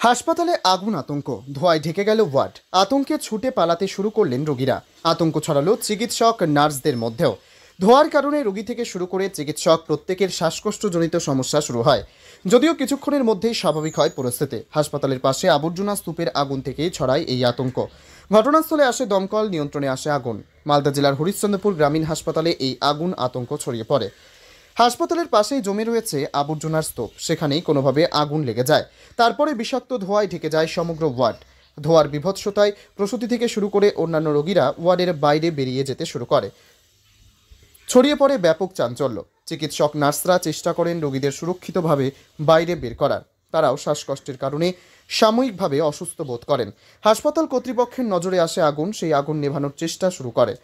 হাসপাতালে আগুন, আতঙ্ক, ধোঁয়ায় ঢেকে গেল ওয়ার্ড। আতঙ্কে ছুটে পালাতে শুরু করলেন রোগীরা। আতঙ্ক ছড়ালো চিকিৎসক নার্সদের মধ্যেও। ধোঁয়ার কারণে রোগী থেকে শুরু করে চিকিৎসক প্রত্যেকের শ্বাসকষ্টজনিত সমস্যা শুরু হয়। যদিও কিছুক্ষণের মধ্যেই স্বাভাবিক হয় পরিস্থিতি। হাসপাতালের পাশে আবর্জনা স্তূপের আগুন থেকেই ছড়ায় এই আতঙ্ক। ঘটনাস্থলে আসে দমকল, নিয়ন্ত্রণে আসে আগুন। মালদা জেলার হরিশ্চন্দ্রপুর গ্রামীণ হাসপাতালে এই আগুন, আতঙ্ক ছড়িয়ে পড়ে। হাসপাতালের পাশেই জমে রয়েছে আবর্জনার স্তূপ, সেখানেই কোনোভাবে আগুন লেগে যায়। তারপরে বিষাক্ত ধোঁয়ায় ঢেকে যায় সমগ্র ওয়ার্ড। ধোঁয়ার বিভৎসতায় প্রসূতি থেকে শুরু করে অন্যান্য রোগীরা ওয়ার্ডের বাইরে বেরিয়ে যেতে শুরু করে। ছড়িয়ে পড়ে ব্যাপক চাঞ্চল্য। চিকিৎসক নার্সরা চেষ্টা করেন রোগীদের সুরক্ষিতভাবে বাইরে বের করার। তারাও শ্বাসকষ্টের কারণে সাময়িকভাবে অসুস্থ বোধ করেন। হাসপাতাল কর্তৃপক্ষের নজরে আসে আগুন, সেই আগুন নেভানোর চেষ্টা শুরু করে।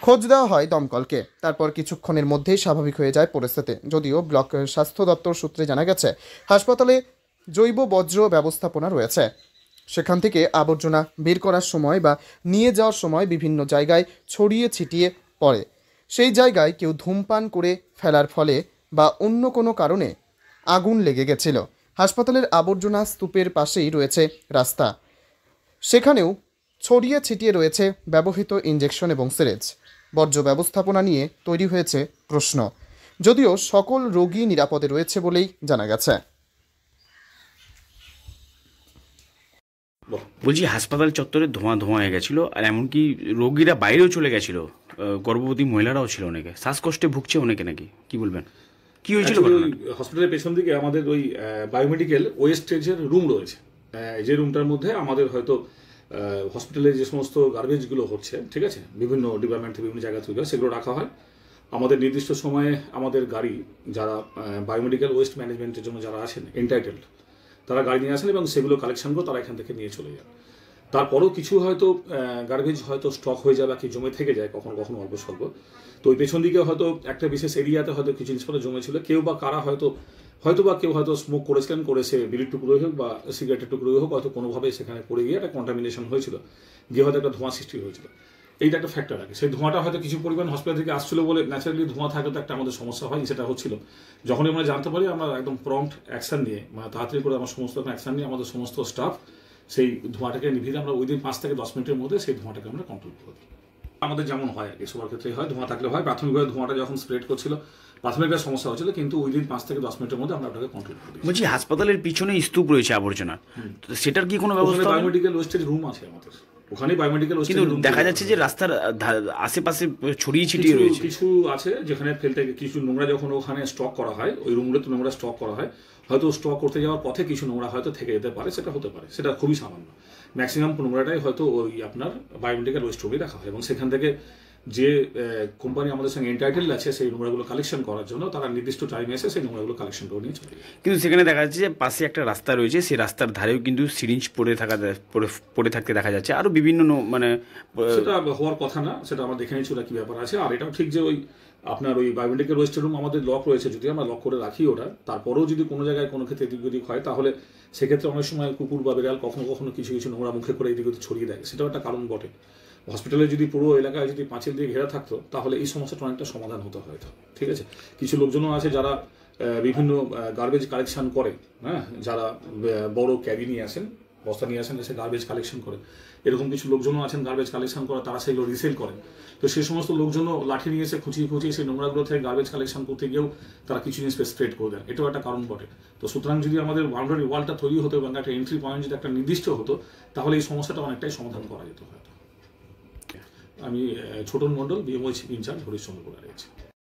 খোঁজ দেওয়া হয় দমকলকে। তারপর কিছুক্ষণের মধ্যেই স্বাভাবিক হয়ে যায় পরিস্থিতি। যদিও ব্লক স্বাস্থ্য দপ্তর সূত্রে জানা গেছে, হাসপাতালে জৈব বর্জ্য ব্যবস্থাপনা রয়েছে। সেখান থেকে আবর্জনা বের করার সময় বা নিয়ে যাওয়ার সময় বিভিন্ন জায়গায় ছড়িয়ে ছিটিয়ে পড়ে। সেই জায়গায় কেউ ধূমপান করে ফেলার ফলে বা অন্য কোনো কারণে আগুন লেগে গেছিল। হাসপাতালের আবর্জনা স্তূপের পাশেই রয়েছে রাস্তা, সেখানেও ছড়িয়ে ছিটিয়ে রয়েছে ব্যবহৃত ইঞ্জেকশন এবং সিরিঞ্জ। বর্জ্য ব্যবস্থাপনা নিয়ে তৈরি হয়েছে প্রশ্ন, যদিও সকল রোগী নিরাপদে রয়েছে বলেই জানা গেছে। বলছি, হাসপাতাল চত্বরে ধোঁয়া ধোঁয়া হয়ে গেছিল, আর এমনকি রোগীরা বাইরেও চলে গেছিল। গর্ভবতী মহিলারাও ছিল, অনেকে শ্বাসকষ্টে ভুগছে অনেকে, নাকি কি বলবেন, কি হয়েছিল? হসপিটালের পেছন দিকে আমাদের ওই বায়োমেডিক্যাল ওয়েস্টেজের রুম রয়েছে। যে রুমটার মধ্যে আমাদের হয়তো হসপিটালে যে সমস্ত গার্বেজগুলো হচ্ছে, ঠিক আছে, বিভিন্ন ডিপার্টমেন্ট থেকে বিভিন্ন জায়গা থেকে সেগুলো রাখা হয়। আমাদের নির্দিষ্ট সময়ে আমাদের গাড়ি, যারা বায়োমেডিক্যাল ওয়েস্ট ম্যানেজমেন্টের জন্য যারা আসেন এন্টাইটেলড, তারা গাড়ি নিয়ে আসেন এবং সেগুলো কালেকশন করে তারা এখান থেকে নিয়ে চলে যান। তারপরেও কিছু হয়তো গার্বেজ হয়তো স্টক হয়ে যায় বা কি জমে থেকে যায় কখনো কখনো অল্প স্বল্প। তো ওই পেছন দিকে হয়তো একটা বিশেষ এরিয়াতে হয়তো কিছু জিনিসপত্র জমেছিল। কেউ বা কারা হয়তো কেউ হয়তো স্মোক করেছিলেন, করে সে বিড়ির টুকরোই হোক বা সিগারেটের টুকরোই হোক, হয়তো কোনোভাবে সেখানে পড়ে গিয়ে একটা কন্টামিনেশন হয়েছিল, গিয়ে হয়তো একটা ধোঁয়া সৃষ্টি হয়েছিল। এইটা একটা ফ্যাক্টর আছে। সেই ধোঁয়াটা হয়তো কিছু পরিমাণ হসপিটাল থেকে আসছিল বলে ন্যাচারালি ধোঁয়া থাকলে তো একটা আমাদের সমস্যা হয়, সেটা হচ্ছিল। যখনই আমরা জানতে পারি, আমরা একদম প্রম্পট অ্যাকশন নিয়ে, মানে তাড়াতাড়ি করে আমার সমস্ত অ্যাকশন নিয়ে আমাদের সমস্ত স্টাফ সেই ধোঁয়াটাকে নিভিয়ে আমরা উইদিন 5 থেকে 10 মিনিটের মধ্যে সেই ধোঁয়াটাকে আমরা কন্ট্রোল করে দিই। আমাদের যেমন হয় আর কি, সবার ক্ষেত্রেই হয়, ধোঁয়া থাকলে হয়। প্রাথমিকভাবে ধোঁয়াটা যখন স্প্রেড করছিল, প্রাথমিকভাবে সমস্যা হচ্ছিল, কিন্তু উইদিন 5 থেকে 10 মিনিটের মধ্যে আমরা ওটাকে কন্ট্রোল করে দিই। বলছি, হাসপাতালের পিছনে স্তূপ রয়েছে আবর্জনা, সেটার কি কোনো ব্যবস্থা? বায়োমেডিক্যাল ওয়েস্টেজ রুম আছে আমাদের ওখানে। বায়োমেডিক্যাল ওয়েস্টেজ রুম দেখা যাচ্ছে যে রাস্তার আশেপাশে ছড়িয়ে ছিটিয়ে রয়েছে। কিছু আছে যেখানে ফেলতে কিছু নোংরা যখন ওখানে স্টক করা হয়, ওই রুমগুলোতে নোংরা স্টক করা হয়, হয়তো স্টক করতে যাওয়ার পথে কিছু নোংরা হয়তো থেকে যেতে পারে, সেটা হতে পারে, সেটা খুবই সামান্য। ম্যাক্সিমাম নোংরাটাই হয়তো ওই আপনার বায়োমেডিক্যাল ওয়েস্ট রুমে রাখা হয় এবং সেখান থেকে যে কোম্পানি আমাদের সঙ্গে এন্টাইটেল আছে সেই নোংরাগুলো কালেকশন করার জন্য, তারা নির্দিষ্ট টাইমে এসে সেই নোংরাগুলো কালেকশন করে নিয়ে চলে যায়। কিন্তু সেখানে দেখা যাচ্ছে যে পাশে একটা রাস্তা রয়েছে, সেই রাস্তার ধারেও কিন্তু সিরিঞ্জ পড়ে থাকতে দেখা যাচ্ছে, আরও বিভিন্ন মানে সেটা হওয়ার কথা না, সেটা আমরা দেখে নিচ্ছি ওটা কী ব্যাপার আছে। আর এটাও ঠিক যে ওই আপনার ওই বায়োমেডিক্যাল ওয়েস্ট রুম আমাদের লক রয়েছে, যদি আমরা লক করে রাখি ওটা, তারপরেও যদি কোনো জায়গায় কোনো ক্ষেত্রে এদিক ওদিক হয়, তাহলে সেক্ষেত্রে অনেক সময় কুকুর বা বিড়াল কখনো কখনো কিছু কিছু নোংরা মুখে করে এদিক ওদিক ছড়িয়ে দেয়, সেটাও একটা কারণ বটে। হসপিটালে যদি পুরো এলাকায় যদি পাঁচিল দিয়ে ঘেরা থাকতো, তাহলে এই সমস্যাটা অনেকটা সমাধান হতে হয়তো, ঠিক আছে। কিছু লোকজনও আছে যারা বিভিন্ন গার্বেজ কালেকশন করে, হ্যাঁ, যারা বড় ক্যারি নিয়ে আসেন, বস্তা নিয়ে আসেন, এসে গার্বেজ কালেকশন করে। এরকম কিছু লোকজনও আছেন গার্বেজ কালেকশন করে, তারা সেগুলো রিসেল করেন। তো সেই সমস্ত লোকজনও লাঠি নিয়ে এসে খুঁচিয়ে সেই নোংরাগুলো থেকে গার্বেজ কালেকশন করতে গিয়েও তারা কিছু জিনিস স্প্রেড করে দেন, এটাও একটা কারণ বটে। তো সুতরাং যদি আমাদের বাউন্ডারি ওয়ালটা তৈরি হতো এবং একটা এন্ট্রি পয়েন্ট যদি একটা নির্দিষ্ট হতো, তাহলে এই সমস্যাটা অনেকটাই সমাধান করা যেত হয়তো। আমি ছোটন মণ্ডল, বিএমওইচ ইনচার্জ, হরিশ্চন্দ্রপুর রয়েছে।